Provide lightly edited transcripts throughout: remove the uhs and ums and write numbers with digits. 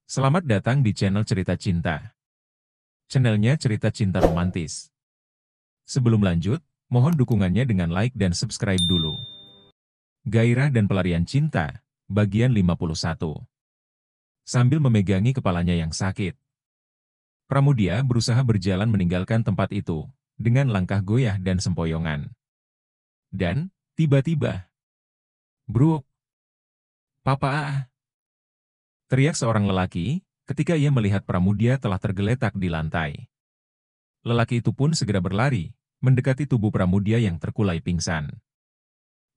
Selamat datang di channel Cerita Cinta. Channelnya cerita cinta romantis. Sebelum lanjut, mohon dukungannya dengan like dan subscribe dulu. Gairah dan pelarian cinta, bagian 51. Sambil memegangi kepalanya yang sakit, Pramudia berusaha berjalan meninggalkan tempat itu, dengan langkah goyah dan sempoyongan. Dan, tiba-tiba, "Bro, Papa!" teriak seorang lelaki, ketika ia melihat Pramudia telah tergeletak di lantai. Lelaki itu pun segera berlari, mendekati tubuh Pramudia yang terkulai pingsan.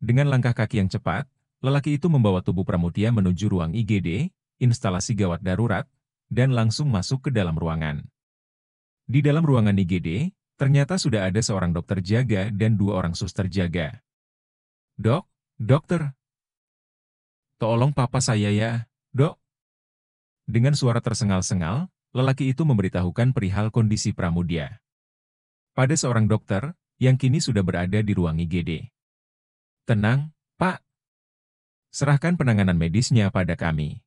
Dengan langkah kaki yang cepat, lelaki itu membawa tubuh Pramudia menuju ruang IGD, instalasi gawat darurat, dan langsung masuk ke dalam ruangan. Di dalam ruangan IGD, ternyata sudah ada seorang dokter jaga dan dua orang suster jaga. Dokter, tolong papa saya ya, dok." Dengan suara tersengal-sengal, lelaki itu memberitahukan perihal kondisi Pramudia pada seorang dokter, yang kini sudah berada di ruang IGD. "Tenang, Pak. Serahkan penanganan medisnya pada kami.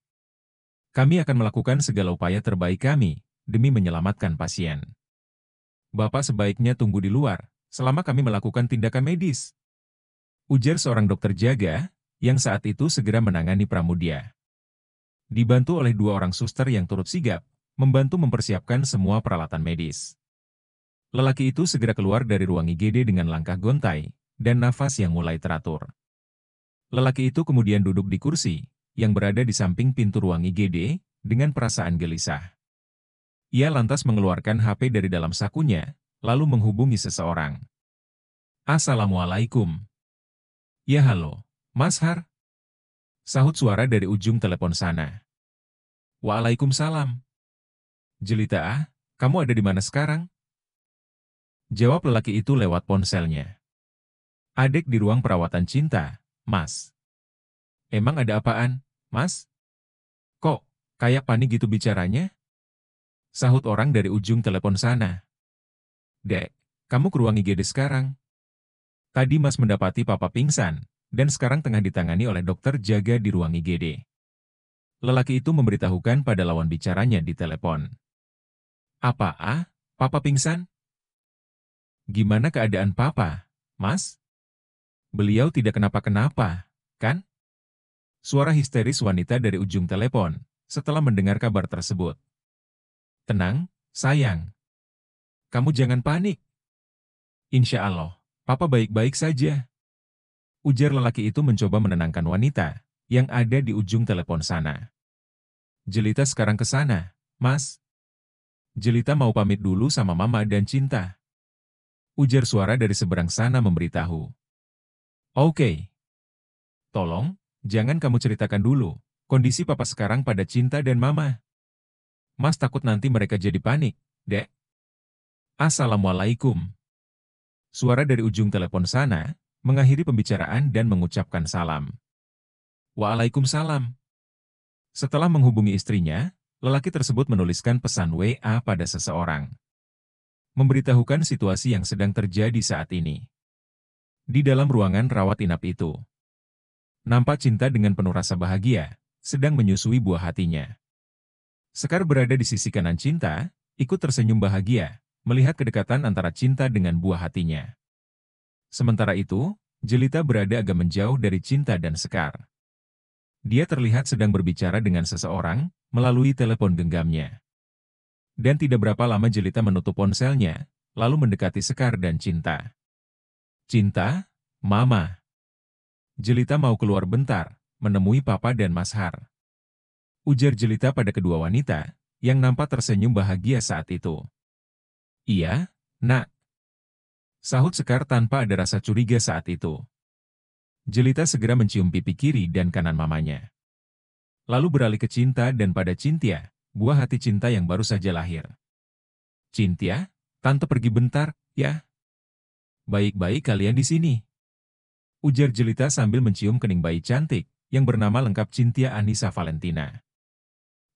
Kami akan melakukan segala upaya terbaik kami, demi menyelamatkan pasien. Bapak sebaiknya tunggu di luar, selama kami melakukan tindakan medis," ujar seorang dokter jaga, yang saat itu segera menangani Pramudia. Dibantu oleh dua orang suster yang turut sigap, membantu mempersiapkan semua peralatan medis. Lelaki itu segera keluar dari ruang IGD dengan langkah gontai, dan nafas yang mulai teratur. Lelaki itu kemudian duduk di kursi, yang berada di samping pintu ruang IGD, dengan perasaan gelisah. Ia lantas mengeluarkan HP dari dalam sakunya, lalu menghubungi seseorang. "Assalamualaikum." "Ya halo, Mas Har," sahut suara dari ujung telepon sana. "Waalaikumsalam. Jelita, kamu ada di mana sekarang?" jawab lelaki itu lewat ponselnya. "Adek di ruang perawatan cinta, Mas." "Emang ada apaan, Mas? Kok kayak panik gitu bicaranya?" sahut orang dari ujung telepon sana. "Dek, kamu ke ruang IGD sekarang. Tadi Mas mendapati papa pingsan, dan sekarang tengah ditangani oleh dokter jaga di ruang IGD." Lelaki itu memberitahukan pada lawan bicaranya di telepon. "Apa? Papa pingsan? Gimana keadaan papa, Mas? Beliau tidak kenapa-kenapa, kan?" Suara histeris wanita dari ujung telepon, setelah mendengar kabar tersebut. "Tenang, sayang. Kamu jangan panik. Insya Allah, papa baik-baik saja," ujar lelaki itu mencoba menenangkan wanita, yang ada di ujung telepon sana. "Jelita sekarang ke sana, Mas. Jelita mau pamit dulu sama Mama dan Cinta," ujar suara dari seberang sana memberitahu. "Oke. Tolong, jangan kamu ceritakan dulu kondisi papa sekarang pada Cinta dan Mama. Mas takut nanti mereka jadi panik, Dek." "Assalamualaikum." Suara dari ujung telepon sana, mengakhiri pembicaraan dan mengucapkan salam. "Waalaikumsalam." Setelah menghubungi istrinya, lelaki tersebut menuliskan pesan WA pada seseorang, memberitahukan situasi yang sedang terjadi saat ini. Di dalam ruangan rawat inap itu, nampak Cinta dengan penuh rasa bahagia, sedang menyusui buah hatinya. Sekar berada di sisi kanan Cinta, ikut tersenyum bahagia, melihat kedekatan antara Cinta dengan buah hatinya. Sementara itu, Jelita berada agak menjauh dari Cinta dan Sekar. Dia terlihat sedang berbicara dengan seseorang, melalui telepon genggamnya. Dan tidak berapa lama Jelita menutup ponselnya, lalu mendekati Sekar dan Cinta. "Cinta, Mama. Jelita mau keluar bentar, menemui Papa dan Mas Har," ujar Jelita pada kedua wanita, yang nampak tersenyum bahagia saat itu. "Iya, Nak," sahut Sekar tanpa ada rasa curiga saat itu. Jelita segera mencium pipi kiri dan kanan mamanya. Lalu beralih ke Cinta dan pada Cintia, buah hati Cinta yang baru saja lahir. "Cintia, Tante pergi bentar, ya. Baik-baik kalian di sini," ujar Jelita sambil mencium kening bayi cantik, yang bernama lengkap Cintia Anissa Valentina.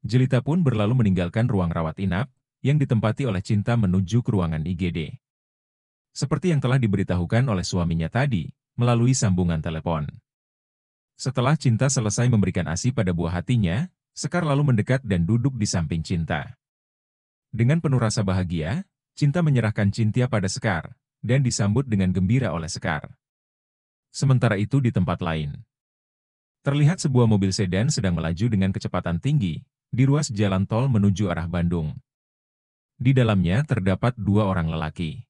Jelita pun berlalu meninggalkan ruang rawat inap, yang ditempati oleh Cinta menuju ke ruangan IGD. Seperti yang telah diberitahukan oleh suaminya tadi, melalui sambungan telepon. Setelah Cinta selesai memberikan ASI pada buah hatinya, Sekar lalu mendekat dan duduk di samping Cinta. Dengan penuh rasa bahagia, Cinta menyerahkan Cynthia pada Sekar, dan disambut dengan gembira oleh Sekar. Sementara itu di tempat lain, terlihat sebuah mobil sedan sedang melaju dengan kecepatan tinggi, di ruas jalan tol menuju arah Bandung. Di dalamnya terdapat dua orang lelaki.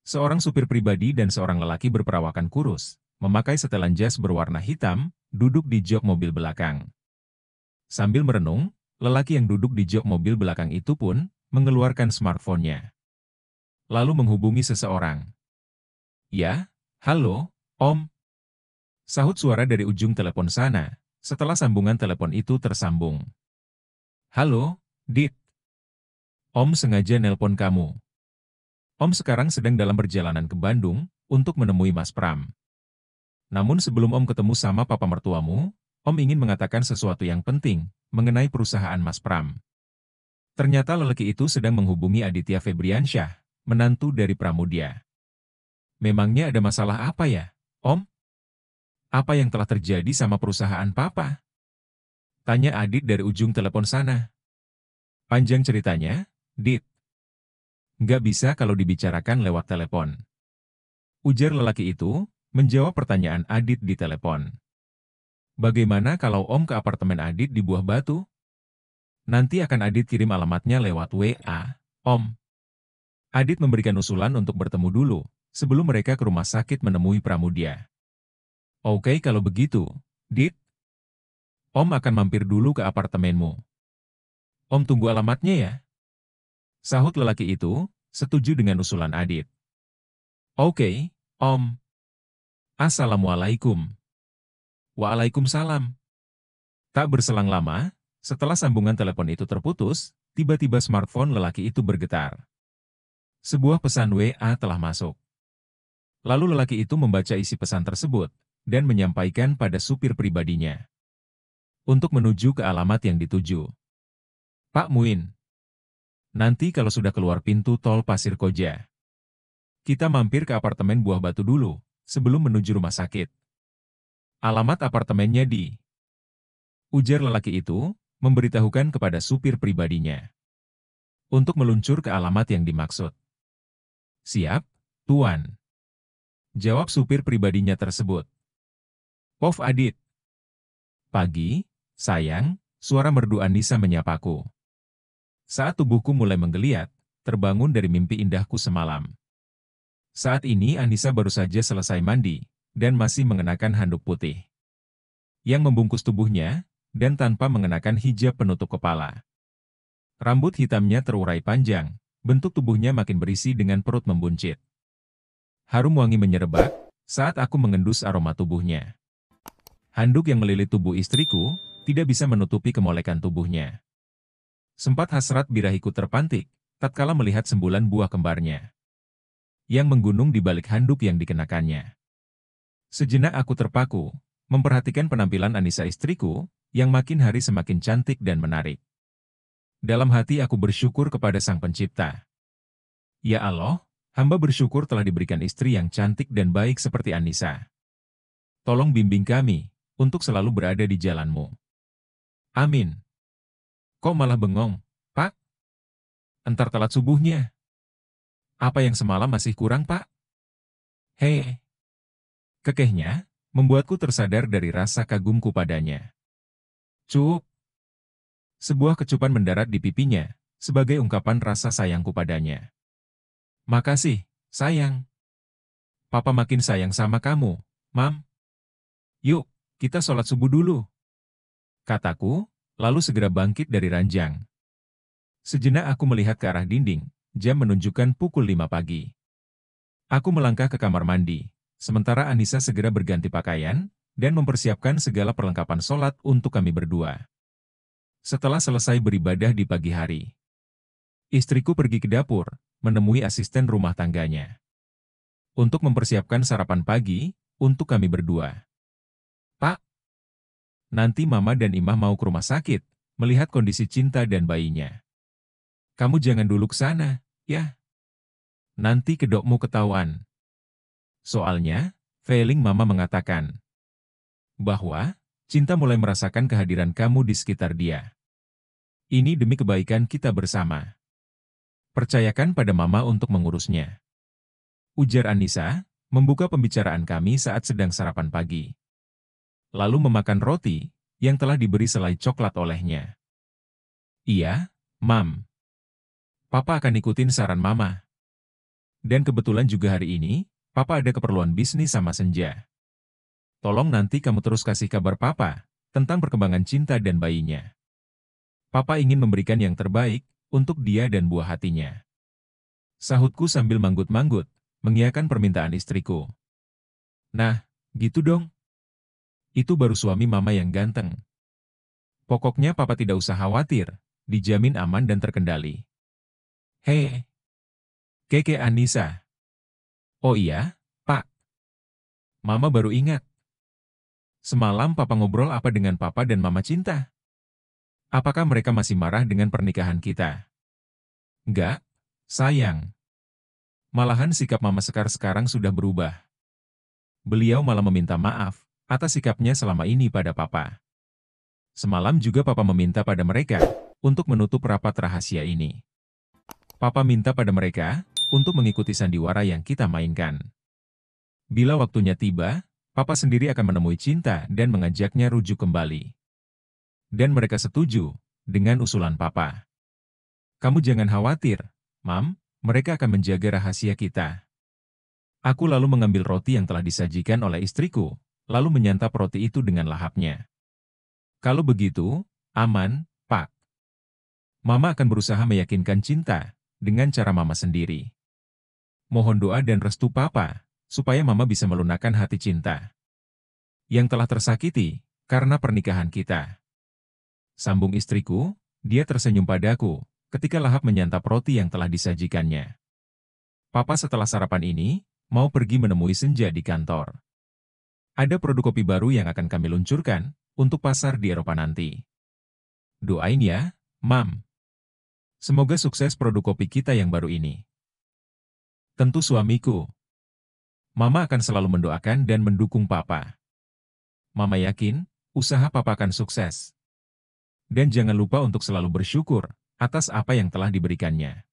Seorang supir pribadi dan seorang lelaki berperawakan kurus, memakai setelan jas berwarna hitam, duduk di jok mobil belakang. Sambil merenung, lelaki yang duduk di jok mobil belakang itu pun mengeluarkan smartphone-nya. Lalu menghubungi seseorang. "Ya, halo, Om," sahut suara dari ujung telepon sana, setelah sambungan telepon itu tersambung. "Halo, Dit. Om sengaja nelpon kamu. Om sekarang sedang dalam perjalanan ke Bandung untuk menemui Mas Pram. Namun sebelum Om ketemu sama papa mertuamu, Om ingin mengatakan sesuatu yang penting mengenai perusahaan Mas Pram." Ternyata lelaki itu sedang menghubungi Aditya Febriansyah, menantu dari Pramudia. "Memangnya ada masalah apa ya, Om? Apa yang telah terjadi sama perusahaan Papa?" tanya Adit dari ujung telepon sana. "Panjang ceritanya, Dit. Nggak bisa kalau dibicarakan lewat telepon," ujar lelaki itu, menjawab pertanyaan Adit di telepon. "Bagaimana kalau Om ke apartemen Adit di Buah Batu? Nanti akan Adit kirim alamatnya lewat WA, Om." Adit memberikan usulan untuk bertemu dulu, sebelum mereka ke rumah sakit menemui Pramudia. "Oke kalau begitu, Dit. Om akan mampir dulu ke apartemenmu. Om tunggu alamatnya ya," sahut lelaki itu, setuju dengan usulan Adit. "Oke, Om. Assalamualaikum." "Waalaikumsalam." Tak berselang lama, setelah sambungan telepon itu terputus, tiba-tiba smartphone lelaki itu bergetar. Sebuah pesan WA telah masuk. Lalu lelaki itu membaca isi pesan tersebut, dan menyampaikan pada supir pribadinya. Untuk menuju ke alamat yang dituju. "Pak Muin, nanti kalau sudah keluar pintu tol Pasir Koja, kita mampir ke apartemen Buah Batu dulu, sebelum menuju rumah sakit. Alamat apartemennya di..." ujar lelaki itu, memberitahukan kepada supir pribadinya. Untuk meluncur ke alamat yang dimaksud. "Siap, Tuan," jawab supir pribadinya tersebut. "Pov Adit." "Pagi, sayang," suara merdu Anissa menyapaku. Saat tubuhku mulai menggeliat, terbangun dari mimpi indahku semalam. Saat ini Anissa baru saja selesai mandi, dan masih mengenakan handuk putih yang membungkus tubuhnya, dan tanpa mengenakan hijab penutup kepala. Rambut hitamnya terurai panjang, bentuk tubuhnya makin berisi dengan perut membuncit. Harum wangi menyerebak saat aku mengendus aroma tubuhnya. Handuk yang melilit tubuh istriku tidak bisa menutupi kemolekan tubuhnya. Sempat hasrat birahiku terpantik tatkala melihat sembulan buah kembarnya yang menggunung di balik handuk yang dikenakannya. Sejenak aku terpaku, memperhatikan penampilan Anissa istriku, yang makin hari semakin cantik dan menarik. Dalam hati aku bersyukur kepada Sang Pencipta. Ya Allah, hamba bersyukur telah diberikan istri yang cantik dan baik seperti Anissa. Tolong bimbing kami, untuk selalu berada di jalan-Mu. Amin. Kok malah bengong, Pak? Entar telat subuhnya. Apa yang semalam masih kurang, Pak? Hei. Kekehnya, membuatku tersadar dari rasa kagumku padanya. Cup. Sebuah kecupan mendarat di pipinya, sebagai ungkapan rasa sayangku padanya. Makasih, sayang. Papa makin sayang sama kamu, Mam. Yuk, kita sholat subuh dulu. Kataku, lalu segera bangkit dari ranjang. Sejenak aku melihat ke arah dinding, jam menunjukkan pukul 5 pagi. Aku melangkah ke kamar mandi, sementara Anissa segera berganti pakaian, dan mempersiapkan segala perlengkapan sholat untuk kami berdua. Setelah selesai beribadah di pagi hari, istriku pergi ke dapur, menemui asisten rumah tangganya. Untuk mempersiapkan sarapan pagi, untuk kami berdua. Pak, nanti Mama dan Imah mau ke rumah sakit, melihat kondisi Cinta dan bayinya. Kamu jangan dulu ke sana, ya. Nanti kedokmu ketahuan. Soalnya, feeling Mama mengatakan bahwa Cinta mulai merasakan kehadiran kamu di sekitar dia. Ini demi kebaikan kita bersama. Percayakan pada Mama untuk mengurusnya. Ujar Anissa, membuka pembicaraan kami saat sedang sarapan pagi. Lalu memakan roti, yang telah diberi selai coklat olehnya. Iya, Mam. Papa akan ikutin saran Mama. Dan kebetulan juga hari ini, Papa ada keperluan bisnis sama Senja. Tolong nanti kamu terus kasih kabar Papa, tentang perkembangan cinta dan bayinya. Papa ingin memberikan yang terbaik, untuk dia dan buah hatinya. Sahutku sambil manggut-manggut, mengiyakan permintaan istriku. Nah, gitu dong. Itu baru suami Mama yang ganteng. Pokoknya Papa tidak usah khawatir, dijamin aman dan terkendali. Hei, Keke Anissa. Oh iya, Pak. Mama baru ingat. Semalam Papa ngobrol apa dengan Papa dan Mama Cinta? Apakah mereka masih marah dengan pernikahan kita? Enggak, sayang. Malahan sikap Mama Sekar sekarang sudah berubah. Beliau malah meminta maaf atas sikapnya selama ini pada Papa. Semalam juga Papa meminta pada mereka untuk menutup rapat rahasia ini. Papa minta pada mereka untuk mengikuti sandiwara yang kita mainkan. Bila waktunya tiba, Papa sendiri akan menemui Cinta dan mengajaknya rujuk kembali. Dan mereka setuju dengan usulan Papa. Kamu jangan khawatir, Mam, mereka akan menjaga rahasia kita. Aku lalu mengambil roti yang telah disajikan oleh istriku, lalu menyantap roti itu dengan lahapnya. Kalau begitu, aman, Pak. Mama akan berusaha meyakinkan Cinta dengan cara Mama sendiri. Mohon doa dan restu Papa, supaya Mama bisa melunakkan hati Cinta yang telah tersakiti karena pernikahan kita. Sambung istriku, dia tersenyum padaku ketika lahap menyantap roti yang telah disajikannya. Papa setelah sarapan ini, mau pergi menemui Senja di kantor. Ada produk kopi baru yang akan kami luncurkan untuk pasar di Eropa nanti. Doain ya, Mam. Semoga sukses produk kopi kita yang baru ini. Tentu suamiku. Mama akan selalu mendoakan dan mendukung Papa. Mama yakin, usaha Papa akan sukses. Dan jangan lupa untuk selalu bersyukur atas apa yang telah diberikannya.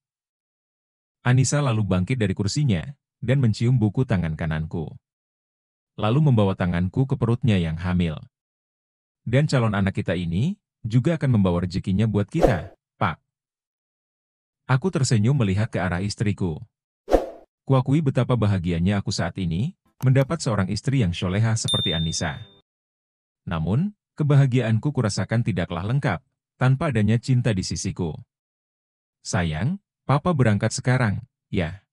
Anissa lalu bangkit dari kursinya dan mencium buku tangan kananku. Lalu membawa tanganku ke perutnya yang hamil. Dan calon anak kita ini juga akan membawa rezekinya buat kita, Pak. Aku tersenyum melihat ke arah istriku. Kuakui betapa bahagianya aku saat ini mendapat seorang istri yang soleha seperti Anissa. Namun, kebahagiaanku kurasakan tidaklah lengkap tanpa adanya Cinta di sisiku. Sayang, Papa berangkat sekarang, ya.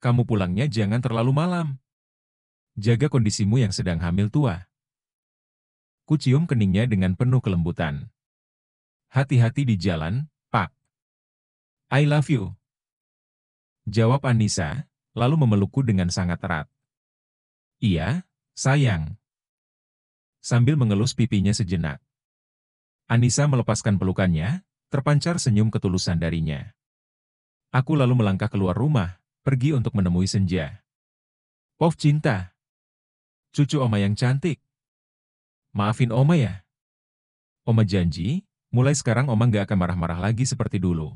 Kamu pulangnya jangan terlalu malam. Jaga kondisimu yang sedang hamil tua. Kucium keningnya dengan penuh kelembutan. Hati-hati di jalan, Pak. I love you. Jawab Anissa, lalu memelukku dengan sangat erat. Iya, sayang. Sambil mengelus pipinya sejenak. Anissa melepaskan pelukannya, terpancar senyum ketulusan darinya. Aku lalu melangkah keluar rumah, pergi untuk menemui Senja. Pov Cinta. Cucu Oma yang cantik. Maafin Oma ya. Oma janji, mulai sekarang Oma nggak akan marah-marah lagi seperti dulu.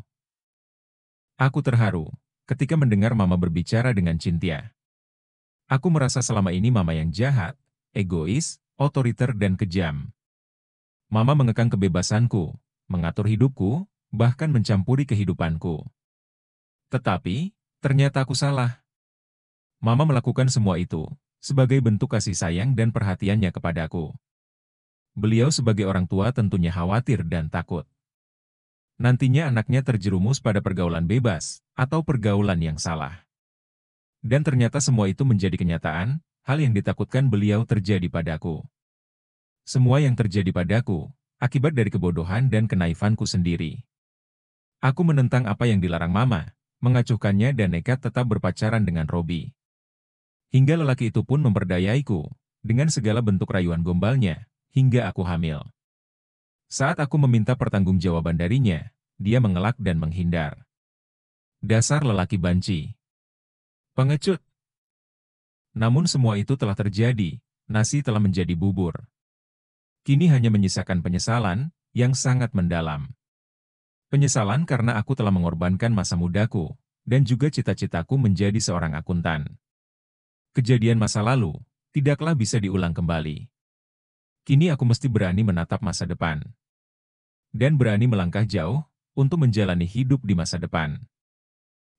Aku terharu ketika mendengar Mama berbicara dengan Cynthia. Aku merasa selama ini Mama yang jahat, egois, otoriter dan kejam. Mama mengekang kebebasanku, mengatur hidupku, bahkan mencampuri kehidupanku. Tetapi, ternyata aku salah. Mama melakukan semua itu sebagai bentuk kasih sayang dan perhatiannya kepadaku. Beliau sebagai orang tua tentunya khawatir dan takut. Nantinya anaknya terjerumus pada pergaulan bebas atau pergaulan yang salah. Dan ternyata semua itu menjadi kenyataan, hal yang ditakutkan beliau terjadi padaku. Semua yang terjadi padaku, akibat dari kebodohan dan kenaifanku sendiri. Aku menentang apa yang dilarang Mama, mengacuhkannya dan nekat tetap berpacaran dengan Robi. Hingga lelaki itu pun memperdayaiku, dengan segala bentuk rayuan gombalnya, hingga aku hamil. Saat aku meminta pertanggungjawaban darinya, dia mengelak dan menghindar. Dasar lelaki banci. Pengecut. Namun semua itu telah terjadi, nasi telah menjadi bubur. Kini hanya menyisakan penyesalan yang sangat mendalam. Penyesalan karena aku telah mengorbankan masa mudaku, dan juga cita-citaku menjadi seorang akuntan. Kejadian masa lalu tidaklah bisa diulang kembali. Kini aku mesti berani menatap masa depan. Dan berani melangkah jauh untuk menjalani hidup di masa depan.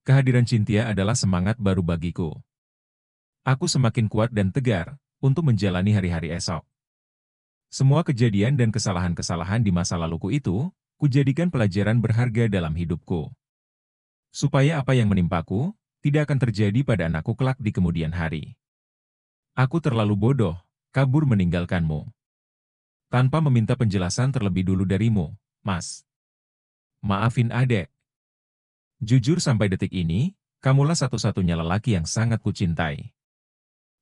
Kehadiran Cynthia adalah semangat baru bagiku. Aku semakin kuat dan tegar untuk menjalani hari-hari esok. Semua kejadian dan kesalahan-kesalahan di masa laluku itu, kujadikan pelajaran berharga dalam hidupku. Supaya apa yang menimpaku, tidak akan terjadi pada anakku kelak di kemudian hari. Aku terlalu bodoh, kabur meninggalkanmu. Tanpa meminta penjelasan terlebih dulu darimu, Mas. Maafin adek. Jujur sampai detik ini, kamulah satu-satunya lelaki yang sangat kucintai.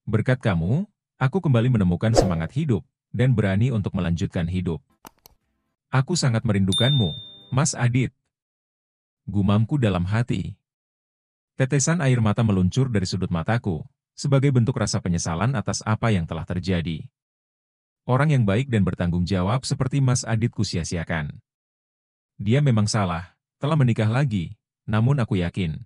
Berkat kamu, aku kembali menemukan semangat hidup, dan berani untuk melanjutkan hidup. Aku sangat merindukanmu, Mas Adit. Gumamku dalam hati. Tetesan air mata meluncur dari sudut mataku, sebagai bentuk rasa penyesalan atas apa yang telah terjadi. Orang yang baik dan bertanggung jawab seperti Mas Adit kusia-siakan. Dia memang salah, telah menikah lagi, namun aku yakin.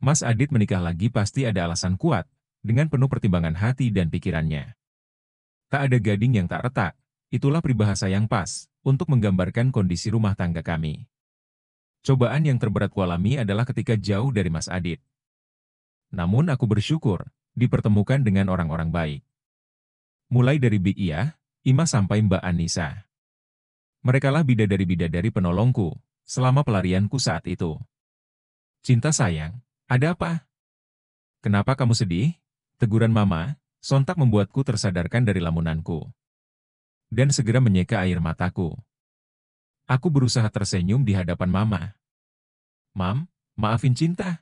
Mas Adit menikah lagi pasti ada alasan kuat, dengan penuh pertimbangan hati dan pikirannya. Tak ada gading yang tak retak, itulah peribahasa yang pas, untuk menggambarkan kondisi rumah tangga kami. Cobaan yang terberat kualami adalah ketika jauh dari Mas Adit. Namun aku bersyukur, dipertemukan dengan orang-orang baik. Mulai dari Big Iya, Ima sampai Mbak Anissa. Merekalah bidadari-bidadari penolongku, selama pelarianku saat itu. Cinta sayang, ada apa? Kenapa kamu sedih? Teguran Mama, sontak membuatku tersadarkan dari lamunanku. Dan segera menyeka air mataku. Aku berusaha tersenyum di hadapan Mama. Mam, maafin Cinta.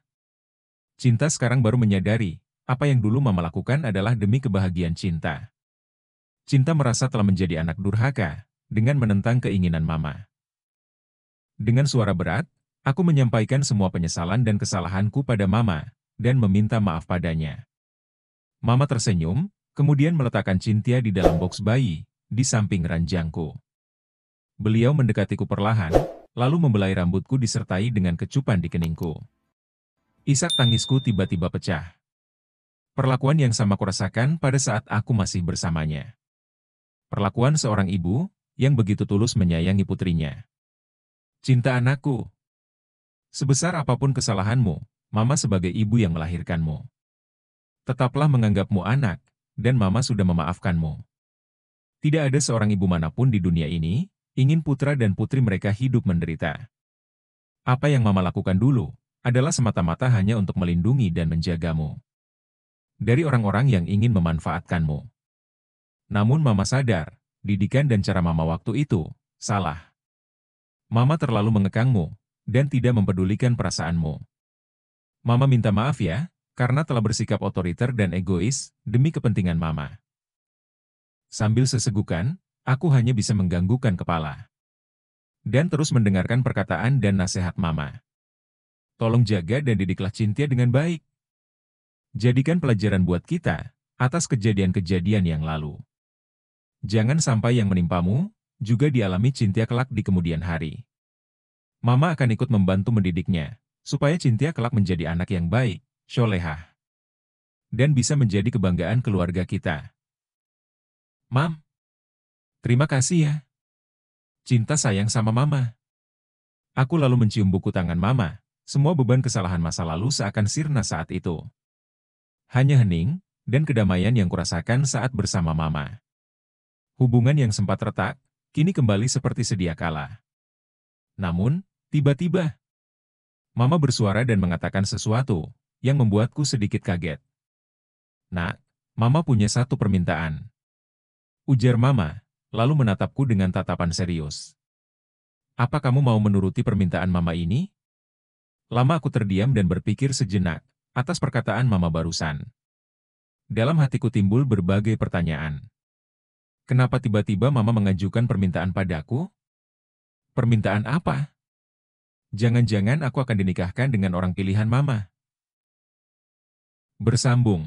Cinta sekarang baru menyadari, apa yang dulu Mama lakukan adalah demi kebahagiaan Cinta. Cinta merasa telah menjadi anak durhaka, dengan menentang keinginan Mama. Dengan suara berat, aku menyampaikan semua penyesalan dan kesalahanku pada Mama, dan meminta maaf padanya. Mama tersenyum, kemudian meletakkan Cynthia di dalam box bayi, di samping ranjangku. Beliau mendekatiku perlahan, lalu membelai rambutku disertai dengan kecupan di keningku. Isak tangisku tiba-tiba pecah. Perlakuan yang sama kurasakan pada saat aku masih bersamanya. Perlakuan seorang ibu, yang begitu tulus menyayangi putrinya. Cinta anakku. Sebesar apapun kesalahanmu, Mama sebagai ibu yang melahirkanmu. Tetaplah menganggapmu anak, dan Mama sudah memaafkanmu. Tidak ada seorang ibu manapun di dunia ini, ingin putra dan putri mereka hidup menderita. Apa yang Mama lakukan dulu, adalah semata-mata hanya untuk melindungi dan menjagamu. Dari orang-orang yang ingin memanfaatkanmu. Namun Mama sadar, didikan dan cara Mama waktu itu, salah. Mama terlalu mengekangmu, dan tidak mempedulikan perasaanmu. Mama minta maaf ya, karena telah bersikap otoriter dan egois, demi kepentingan Mama. Sambil sesegukan, aku hanya bisa mengganggukan kepala. Dan terus mendengarkan perkataan dan nasihat Mama. Tolong jaga dan didiklah Cynthia dengan baik. Jadikan pelajaran buat kita, atas kejadian-kejadian yang lalu. Jangan sampai yang menimpamu, juga dialami Cynthia kelak di kemudian hari. Mama akan ikut membantu mendidiknya, supaya Cynthia kelak menjadi anak yang baik, solehah. Dan bisa menjadi kebanggaan keluarga kita. Mam, terima kasih ya. Cinta sayang sama Mama. Aku lalu mencium buku tangan Mama, semua beban kesalahan masa lalu seakan sirna saat itu. Hanya hening, dan kedamaian yang kurasakan saat bersama Mama. Hubungan yang sempat retak, kini kembali seperti sedia kala. Namun, tiba-tiba, Mama bersuara dan mengatakan sesuatu, yang membuatku sedikit kaget. Nak, Mama punya satu permintaan. Ujar Mama, lalu menatapku dengan tatapan serius. Apa kamu mau menuruti permintaan Mama ini? Lama aku terdiam dan berpikir sejenak, atas perkataan Mama barusan. Dalam hatiku timbul berbagai pertanyaan. Kenapa tiba-tiba Mama mengajukan permintaan padaku? Permintaan apa? Jangan-jangan aku akan dinikahkan dengan orang pilihan Mama. Bersambung.